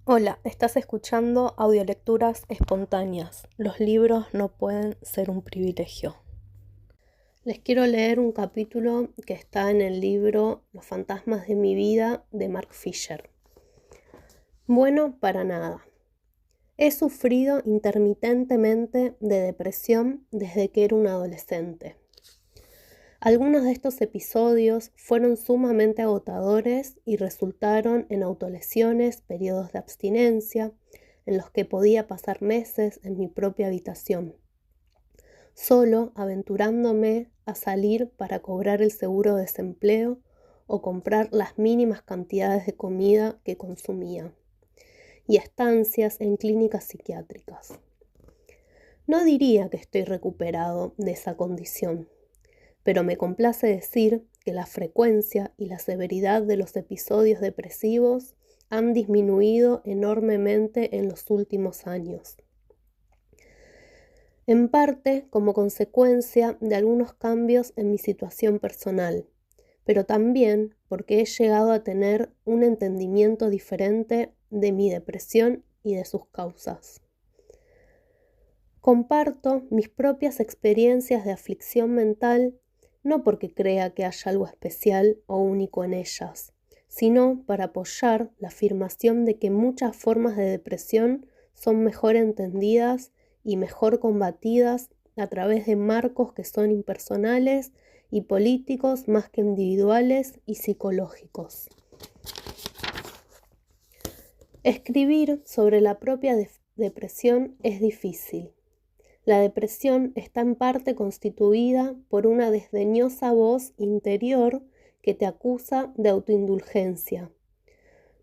Hola, estás escuchando audiolecturas espontáneas. Los libros no pueden ser un privilegio. Les quiero leer un capítulo que está en el libro Los fantasmas de mi vida de Mark Fisher. Bueno, para nada. He sufrido intermitentemente de depresión desde que era un adolescente. Algunos de estos episodios fueron sumamente agotadores y resultaron en autolesiones, periodos de abstinencia, en los que podía pasar meses en mi propia habitación, solo aventurándome a salir para cobrar el seguro de desempleo o comprar las mínimas cantidades de comida que consumía, y estancias en clínicas psiquiátricas. No diría que estoy recuperado de esa condición, pero me complace decir que la frecuencia y la severidad de los episodios depresivos han disminuido enormemente en los últimos años. En parte como consecuencia de algunos cambios en mi situación personal, pero también porque he llegado a tener un entendimiento diferente de mi depresión y de sus causas. Comparto mis propias experiencias de aflicción mental no porque crea que haya algo especial o único en ellas, sino para apoyar la afirmación de que muchas formas de depresión son mejor entendidas y mejor combatidas a través de marcos que son impersonales y políticos más que individuales y psicológicos. Escribir sobre la propia depresión es difícil. La depresión está en parte constituida por una desdeñosa voz interior que te acusa de autoindulgencia.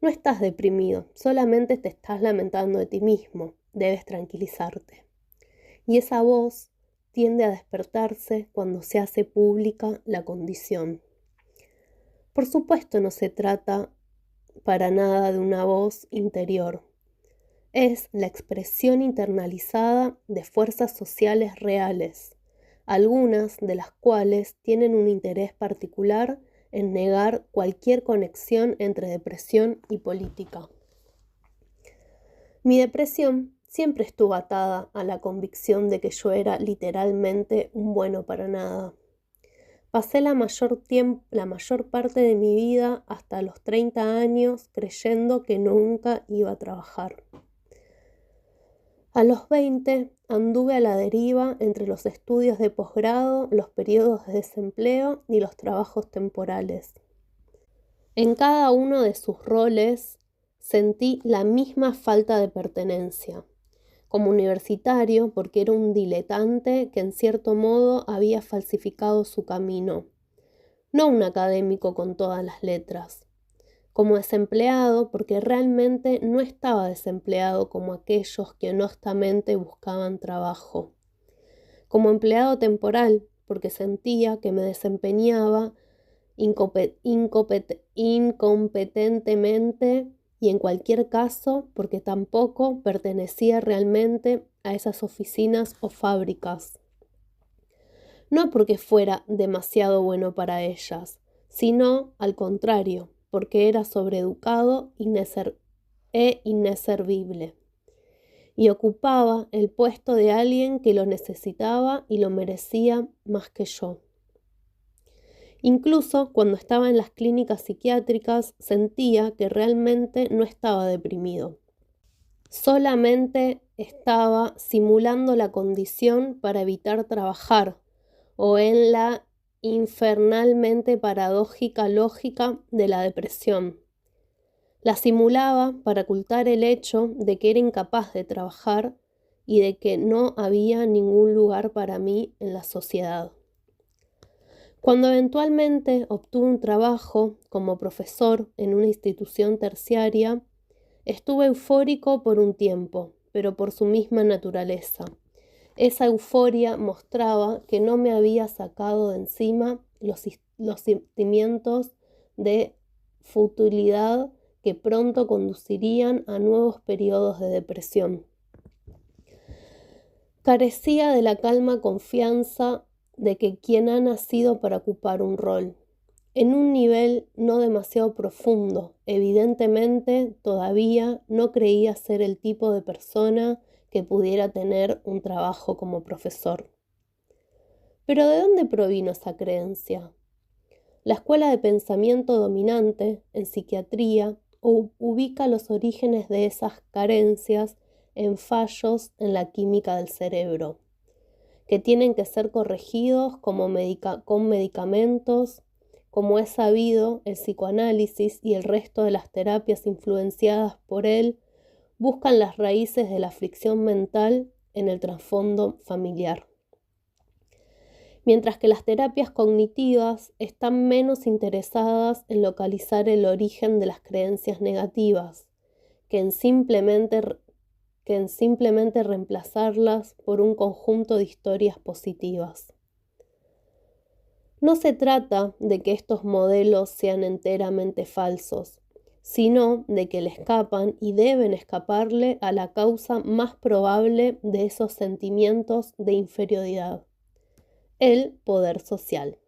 No estás deprimido, solamente te estás lamentando de ti mismo, debes tranquilizarte. Y esa voz tiende a despertarse cuando se hace pública la condición. Por supuesto, no se trata para nada de una voz interior. Es la expresión internalizada de fuerzas sociales reales, algunas de las cuales tienen un interés particular en negar cualquier conexión entre depresión y política. Mi depresión siempre estuvo atada a la convicción de que yo era literalmente un bueno para nada. Pasé la mayor parte de mi vida hasta los 30 años creyendo que nunca iba a trabajar. A los 20 anduve a la deriva entre los estudios de posgrado, los periodos de desempleo y los trabajos temporales. En cada uno de sus roles sentí la misma falta de pertenencia. Como universitario, porque era un diletante que en cierto modo había falsificado su camino. No un académico con todas las letras. Como desempleado, porque realmente no estaba desempleado como aquellos que honestamente buscaban trabajo. Como empleado temporal, porque sentía que me desempeñaba incompetentemente y en cualquier caso porque tampoco pertenecía realmente a esas oficinas o fábricas. No porque fuera demasiado bueno para ellas, sino al contrario, porque era sobreeducado e inservible, y ocupaba el puesto de alguien que lo necesitaba y lo merecía más que yo. Incluso cuando estaba en las clínicas psiquiátricas sentía que realmente no estaba deprimido. Solamente estaba simulando la condición para evitar trabajar, o en la infernalmente paradójica lógica de la depresión. La simulaba para ocultar el hecho de que era incapaz de trabajar y de que no había ningún lugar para mí en la sociedad. Cuando eventualmente obtuve un trabajo como profesor en una institución terciaria, estuve eufórico por un tiempo, pero por su misma naturaleza. Esa euforia mostraba que no me había sacado de encima los sentimientos de futilidad que pronto conducirían a nuevos periodos de depresión. Carecía de la calma confianza de que quien ha nacido para ocupar un rol. en un nivel no demasiado profundo. Evidentemente, todavía no creía ser el tipo de persona que pudiera tener un trabajo como profesor. Pero ¿de dónde provino esa creencia? La escuela de pensamiento dominante en psiquiatría ubica los orígenes de esas carencias en fallos en la química del cerebro, que tienen que ser corregidos con medicamentos. Como es sabido, el psicoanálisis y el resto de las terapias influenciadas por él buscan las raíces de la aflicción mental en el trasfondo familiar. Mientras que las terapias cognitivas están menos interesadas en localizar el origen de las creencias negativas, que en simplemente reemplazarlas por un conjunto de historias positivas. No se trata de que estos modelos sean enteramente falsos, sino de que le escapan y deben escaparle a la causa más probable de esos sentimientos de inferioridad: el poder social.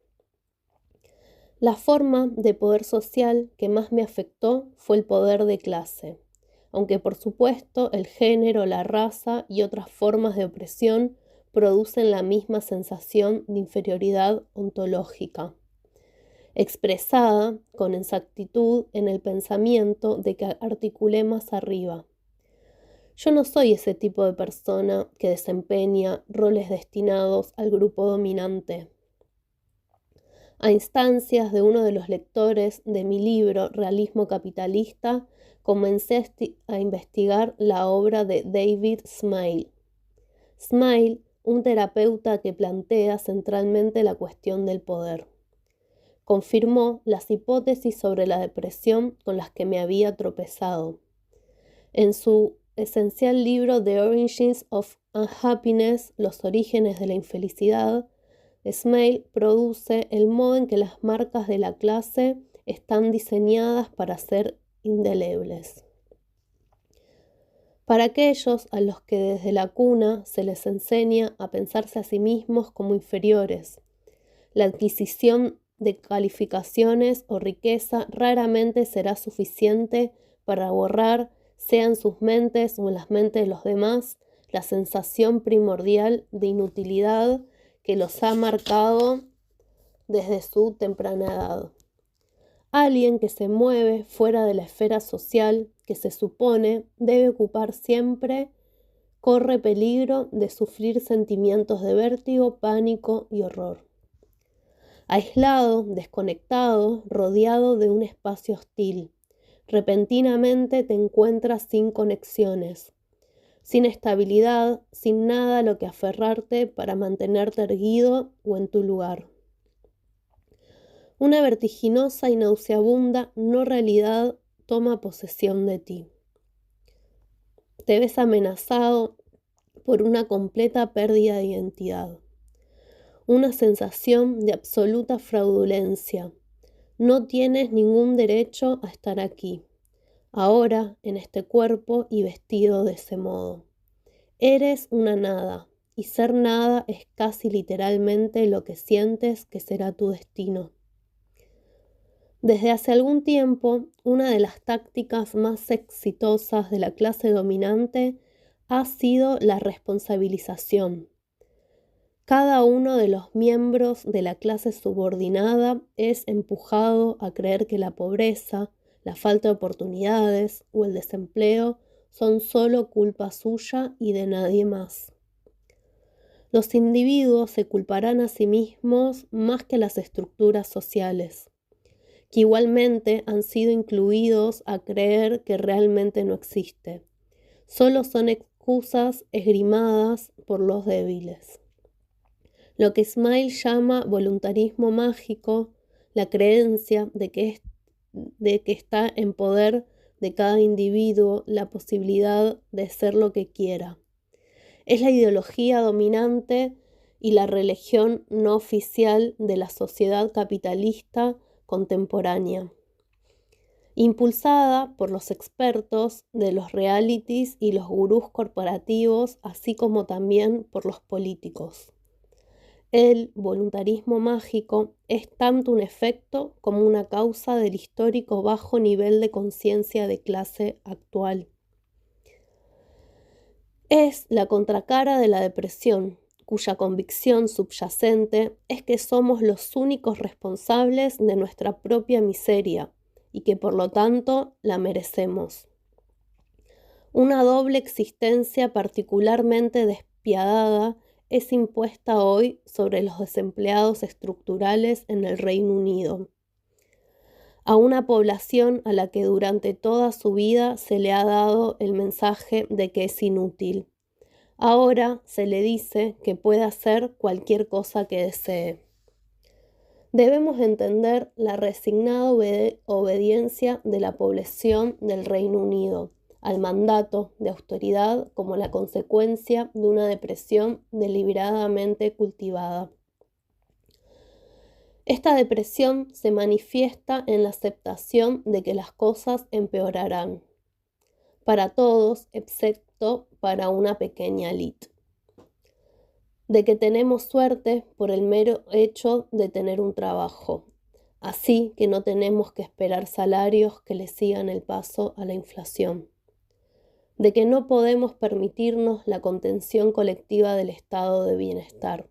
La forma de poder social que más me afectó fue el poder de clase, aunque por supuesto el género, la raza y otras formas de opresión producen la misma sensación de inferioridad ontológica, expresada con exactitud en el pensamiento de que articulé más arriba. Yo no soy ese tipo de persona que desempeña roles destinados al grupo dominante. A instancias de uno de los lectores de mi libro Realismo Capitalista, comencé a investigar la obra de David Smile. Smile, un terapeuta que plantea centralmente la cuestión del poder. Confirmó las hipótesis sobre la depresión con las que me había tropezado. En su esencial libro The Origins of Unhappiness, Los orígenes de la infelicidad, Smale produce el modo en que las marcas de la clase están diseñadas para ser indelebles. Para aquellos a los que desde la cuna se les enseña a pensarse a sí mismos como inferiores, la adquisición de calificaciones o riqueza raramente será suficiente para borrar, sea en sus mentes o en las mentes de los demás, la sensación primordial de inutilidad que los ha marcado desde su temprana edad. Alguien que se mueve fuera de la esfera social que se supone debe ocupar siempre, corre peligro de sufrir sentimientos de vértigo, pánico y horror. Aislado, desconectado, rodeado de un espacio hostil, repentinamente te encuentras sin conexiones, sin estabilidad, sin nada a lo que aferrarte para mantenerte erguido o en tu lugar. Una vertiginosa y nauseabunda no realidad toma posesión de ti. Te ves amenazado por una completa pérdida de identidad, una sensación de absoluta fraudulencia. No tienes ningún derecho a estar aquí, ahora en este cuerpo y vestido de ese modo. Eres una nada, y ser nada es casi literalmente lo que sientes que será tu destino. Desde hace algún tiempo, una de las tácticas más exitosas de la clase dominante ha sido la responsabilización. Cada uno de los miembros de la clase subordinada es empujado a creer que la pobreza, la falta de oportunidades o el desempleo son solo culpa suya y de nadie más. Los individuos se culparán a sí mismos más que las estructuras sociales, que igualmente han sido incluidos a creer que realmente no existe. Solo son excusas esgrimadas por los débiles. Lo que Smile llama voluntarismo mágico, la creencia de que está en poder de cada individuo la posibilidad de ser lo que quiera. Es la ideología dominante y la religión no oficial de la sociedad capitalista contemporánea, impulsada por los expertos de los realities y los gurús corporativos, así como también por los políticos. El voluntarismo mágico es tanto un efecto como una causa del histórico bajo nivel de conciencia de clase actual. Es la contracara de la depresión, cuya convicción subyacente es que somos los únicos responsables de nuestra propia miseria y que por lo tanto la merecemos. Una doble existencia particularmente despiadada es impuesta hoy sobre los desempleados estructurales en el Reino Unido, a una población a la que durante toda su vida se le ha dado el mensaje de que es inútil. Ahora se le dice que puede hacer cualquier cosa que desee. Debemos entender la resignada obediencia de la población del Reino Unido al mandato de austeridad como la consecuencia de una depresión deliberadamente cultivada. Esta depresión se manifiesta en la aceptación de que las cosas empeorarán, para todos excepto para una pequeña élite, de que tenemos suerte por el mero hecho de tener un trabajo, así que no tenemos que esperar salarios que le sigan el paso a la inflación, de que no podemos permitirnos la contención colectiva del estado de bienestar.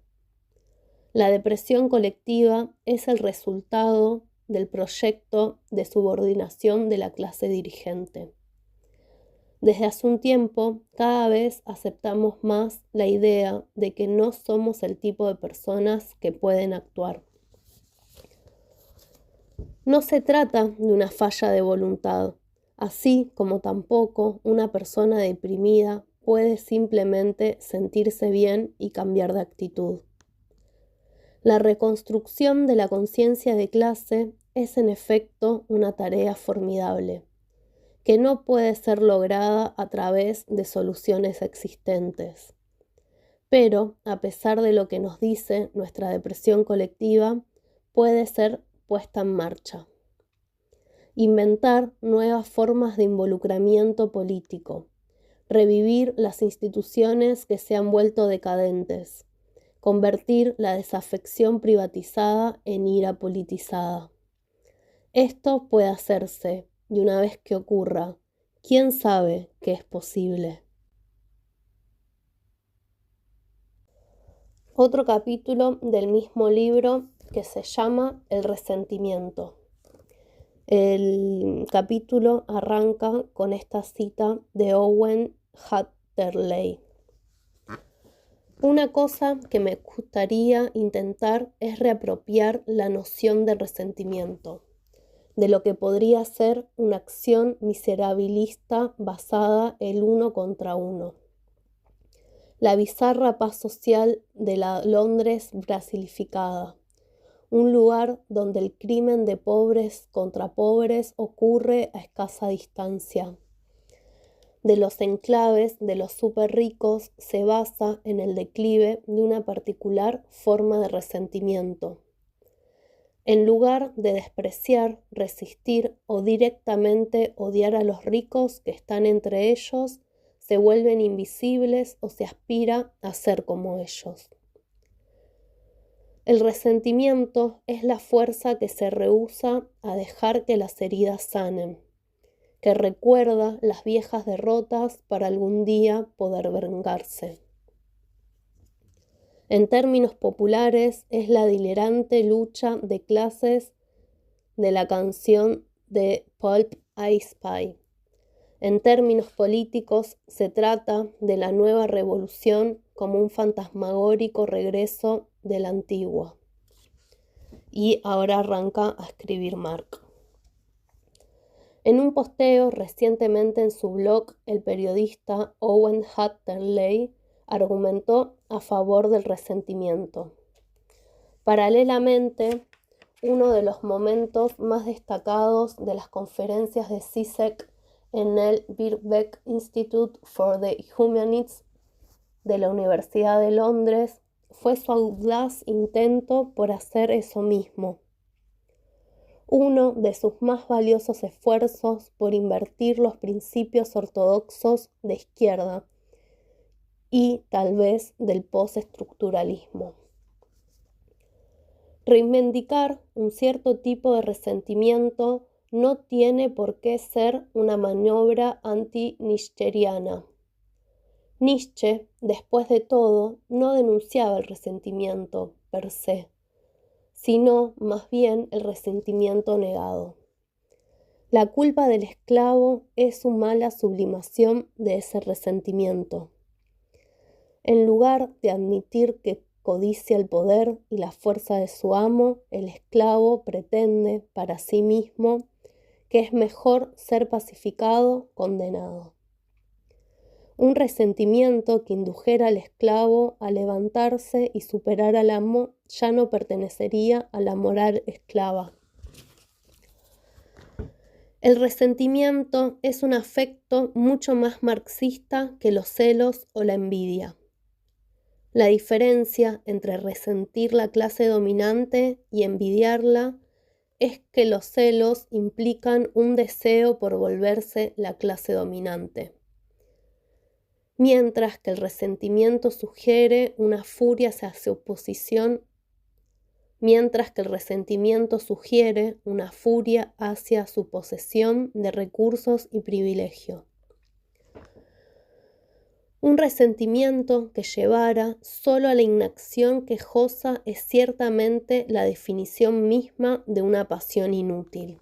La depresión colectiva es el resultado del proyecto de subordinación de la clase dirigente. Desde hace un tiempo, cada vez aceptamos más la idea de que no somos el tipo de personas que pueden actuar. No se trata de una falla de voluntad, así como tampoco una persona deprimida puede simplemente sentirse bien y cambiar de actitud. La reconstrucción de la conciencia de clase es en efecto una tarea formidable, que no puede ser lograda a través de soluciones existentes. Pero, a pesar de lo que nos dice nuestra depresión colectiva, puede ser puesta en marcha. Inventar nuevas formas de involucramiento político, revivir las instituciones que se han vuelto decadentes, convertir la desafección privatizada en ira politizada. Esto puede hacerse, y una vez que ocurra, ¿quién sabe que es posible? Otro capítulo del mismo libro que se llama El resentimiento. El capítulo arranca con esta cita de Owen Hatterley. Una cosa que me gustaría intentar es reapropiar la noción de resentimiento, de lo que podría ser una acción miserabilista basada el uno contra uno. La bizarra paz social de la Londres brasilificada, un lugar donde el crimen de pobres contra pobres ocurre a escasa distancia. De los enclaves de los súper ricos se basa en el declive de una particular forma de resentimiento. En lugar de despreciar, resistir o directamente odiar a los ricos que están entre ellos, se vuelven invisibles o se aspira a ser como ellos. El resentimiento es la fuerza que se rehúsa a dejar que las heridas sanen, que recuerda las viejas derrotas para algún día poder vengarse. En términos populares, es la delirante lucha de clases de la canción de Pulp Ice Pie. En términos políticos, se trata de la nueva revolución como un fantasmagórico regreso de la antigua. Y ahora arranca a escribir Mark. En un posteo recientemente en su blog, el periodista Owen Hatterley argumentó a favor del resentimiento. Paralelamente, uno de los momentos más destacados de las conferencias de Zizek en el Birkbeck Institute for the Humanities de la Universidad de Londres fue su audaz intento por hacer eso mismo. Uno de sus más valiosos esfuerzos por invertir los principios ortodoxos de izquierda y tal vez del postestructuralismo. Reivindicar un cierto tipo de resentimiento no tiene por qué ser una maniobra anti-nietzscheriana. Nietzsche, después de todo, no denunciaba el resentimiento per se, sino más bien el resentimiento negado. La culpa del esclavo es su mala sublimación de ese resentimiento. En lugar de admitir que codicia el poder y la fuerza de su amo, el esclavo pretende para sí mismo que es mejor ser pacificado, condenado. Un resentimiento que indujera al esclavo a levantarse y superar al amo ya no pertenecería a la moral esclava. El resentimiento es un afecto mucho más marxista que los celos o la envidia. La diferencia entre resentir la clase dominante y envidiarla es que los celos implican un deseo por volverse la clase dominante, mientras que el resentimiento sugiere una furia hacia su oposición, posesión de recursos y privilegio. Un resentimiento que llevara solo a la inacción quejosa es ciertamente la definición misma de una pasión inútil.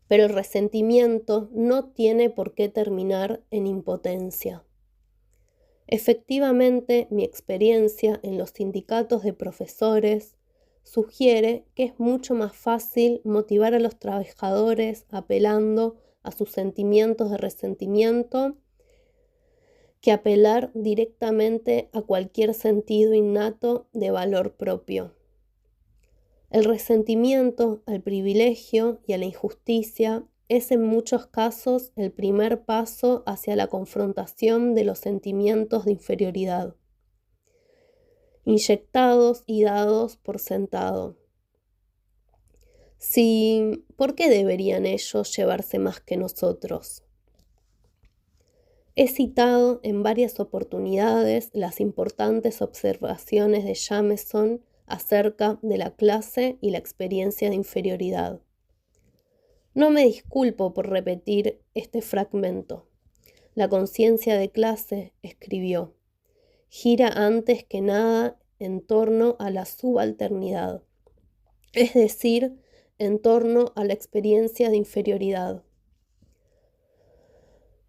Pero el resentimiento no tiene por qué terminar en impotencia. Efectivamente, mi experiencia en los sindicatos de profesores sugiere que es mucho más fácil motivar a los trabajadores apelando a sus sentimientos de resentimiento que apelar directamente a cualquier sentido innato de valor propio. El resentimiento al privilegio y a la injusticia es en muchos casos el primer paso hacia la confrontación de los sentimientos de inferioridad, inyectados y dados por sentado. Sí, ¿por qué deberían ellos llevarse más que nosotros? He citado en varias oportunidades las importantes observaciones de Jameson acerca de la clase y la experiencia de inferioridad. No me disculpo por repetir este fragmento. La conciencia de clase, escribió, gira antes que nada en torno a la subalternidad, es decir, en torno a la experiencia de inferioridad.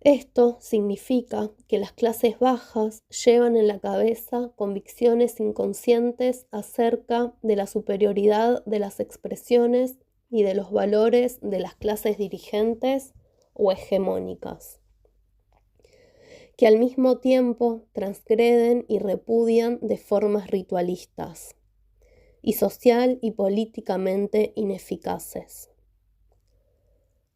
Esto significa que las clases bajas llevan en la cabeza convicciones inconscientes acerca de la superioridad de las expresiones y de los valores de las clases dirigentes o hegemónicas, que al mismo tiempo transgreden y repudian de formas ritualistas y social y políticamente ineficaces.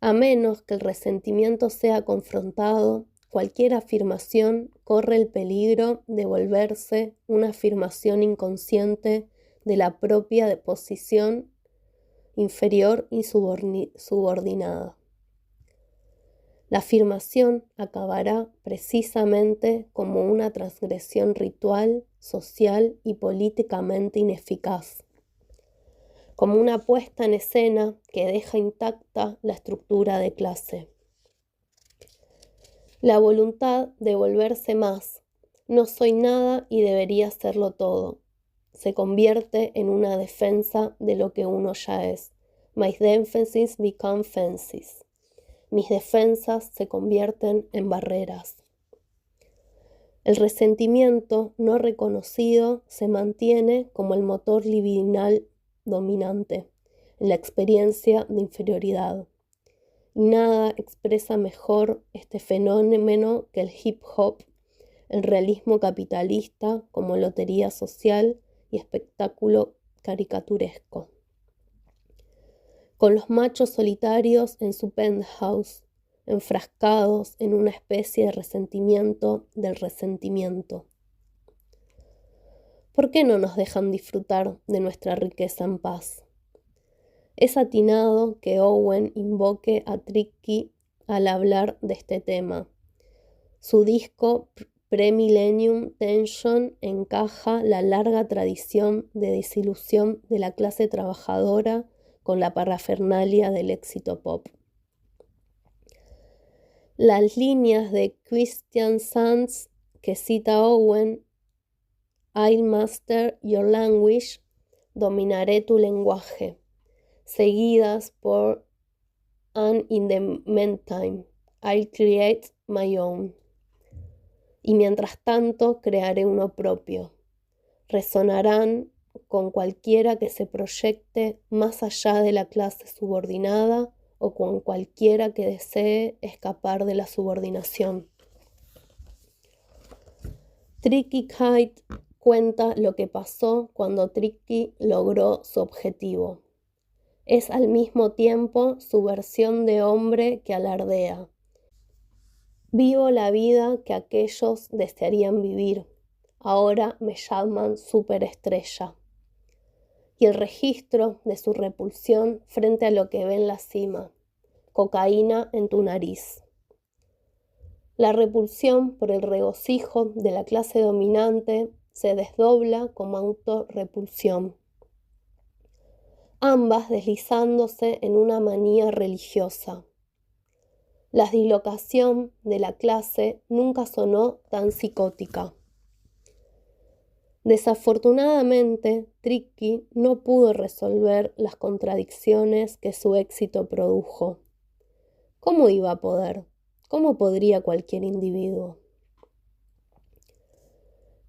A menos que el resentimiento sea confrontado, cualquier afirmación corre el peligro de volverse una afirmación inconsciente de la propia posición inferior y subordinada. La afirmación acabará precisamente como una transgresión ritual, social y políticamente ineficaz, como una puesta en escena que deja intacta la estructura de clase. La voluntad de volverse más, no soy nada y debería serlo todo, se convierte en una defensa de lo que uno ya es. My defenses become fences. Mis defensas se convierten en barreras. El resentimiento no reconocido se mantiene como el motor libidinal dominante en la experiencia de inferioridad. Y nada expresa mejor este fenómeno que el hip hop, el realismo capitalista como lotería social y espectáculo caricaturesco. Con los machos solitarios en su penthouse, enfrascados en una especie de resentimiento del resentimiento. ¿Por qué no nos dejan disfrutar de nuestra riqueza en paz? Es atinado que Owen invoque a Tricky al hablar de este tema. Su disco pre-millennium tension encaja la larga tradición de desilusión de la clase trabajadora con la parafernalia del éxito pop. Las líneas de Christian Sands que cita Owen, I'll master your language, dominaré tu lenguaje, seguidas por And in the meantime, I'll create my own. Y mientras tanto, crearé uno propio. Resonarán con cualquiera que se proyecte más allá de la clase subordinada o con cualquiera que desee escapar de la subordinación. Tricky Kite cuenta lo que pasó cuando Tricky logró su objetivo. Es al mismo tiempo su versión de hombre que alardea. Vivo la vida que aquellos desearían vivir. Ahora me llaman superestrella. Y el registro de su repulsión frente a lo que ve en la cima. Cocaína en tu nariz. La repulsión por el regocijo de la clase dominante se desdobla como autorrepulsión, ambas deslizándose en una manía religiosa. La dislocación de la clase nunca sonó tan psicótica. Desafortunadamente, Tricky no pudo resolver las contradicciones que su éxito produjo. ¿Cómo iba a poder? ¿Cómo podría cualquier individuo?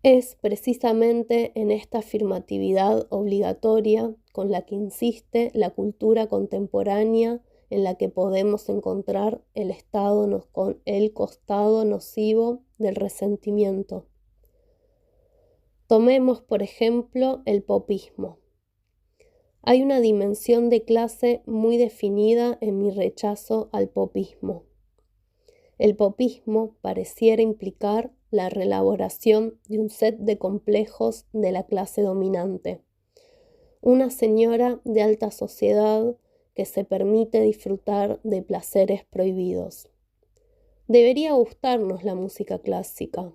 Es precisamente en esta afirmatividad obligatoria con la que insiste la cultura contemporánea en la que podemos encontrar el costado nocivo del resentimiento. Tomemos, por ejemplo, el popismo. Hay una dimensión de clase muy definida en mi rechazo al popismo. El popismo pareciera implicar la reelaboración de un set de complejos de la clase dominante. Una señora de alta sociedad que se permite disfrutar de placeres prohibidos. Debería gustarnos la música clásica,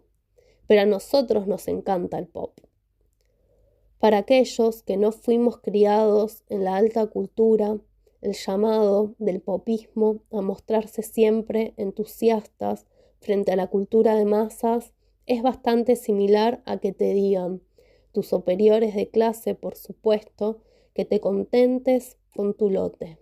pero a nosotros nos encanta el pop. Para aquellos que no fuimos criados en la alta cultura, el llamado del popismo a mostrarse siempre entusiastas frente a la cultura de masas es bastante similar a que te digan, tus superiores de clase, por supuesto, que te contentes con tu lote.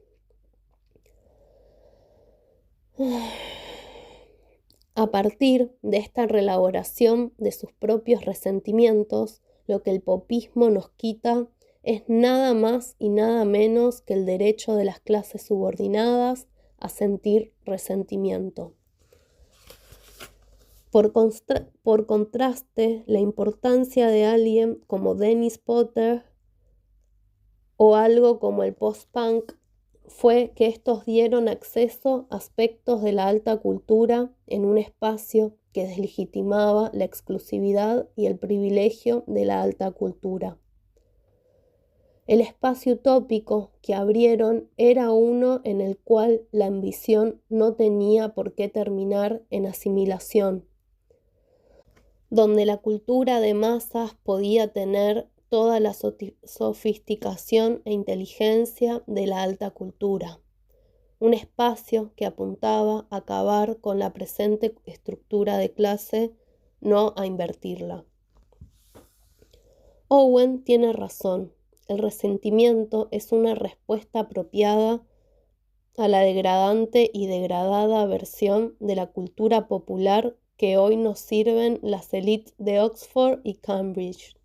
A partir de esta reelaboración de sus propios resentimientos, lo que el popismo nos quita es nada más y nada menos que el derecho de las clases subordinadas a sentir resentimiento. Por contraste, la importancia de alguien como Dennis Potter o algo como el post-punk fue que estos dieron acceso a aspectos de la alta cultura en un espacio que deslegitimaba la exclusividad y el privilegio de la alta cultura. El espacio utópico que abrieron era uno en el cual la ambición no tenía por qué terminar en asimilación, donde la cultura de masas podía tener toda la sofisticación e inteligencia de la alta cultura. Un espacio que apuntaba a acabar con la presente estructura de clase, no a invertirla. Owen tiene razón. El resentimiento es una respuesta apropiada a la degradante y degradada versión de la cultura popular que hoy nos sirven las élites de Oxford y Cambridge.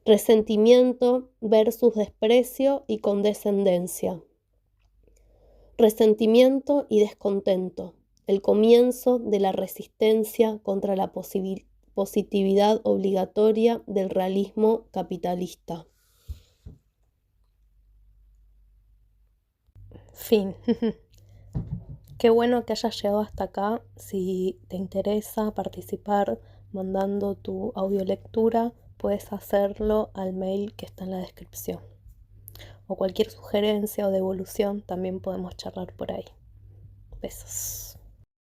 Resentimiento versus desprecio y condescendencia. Resentimiento y descontento, el comienzo de la resistencia contra la positividad obligatoria del realismo capitalista. Fin. Qué bueno que hayas llegado hasta acá. Si te interesa participar mandando tu audiolectura, puedes hacerlo al mail que está en la descripción. O cualquier sugerencia o devolución, también podemos charlar por ahí. Besos.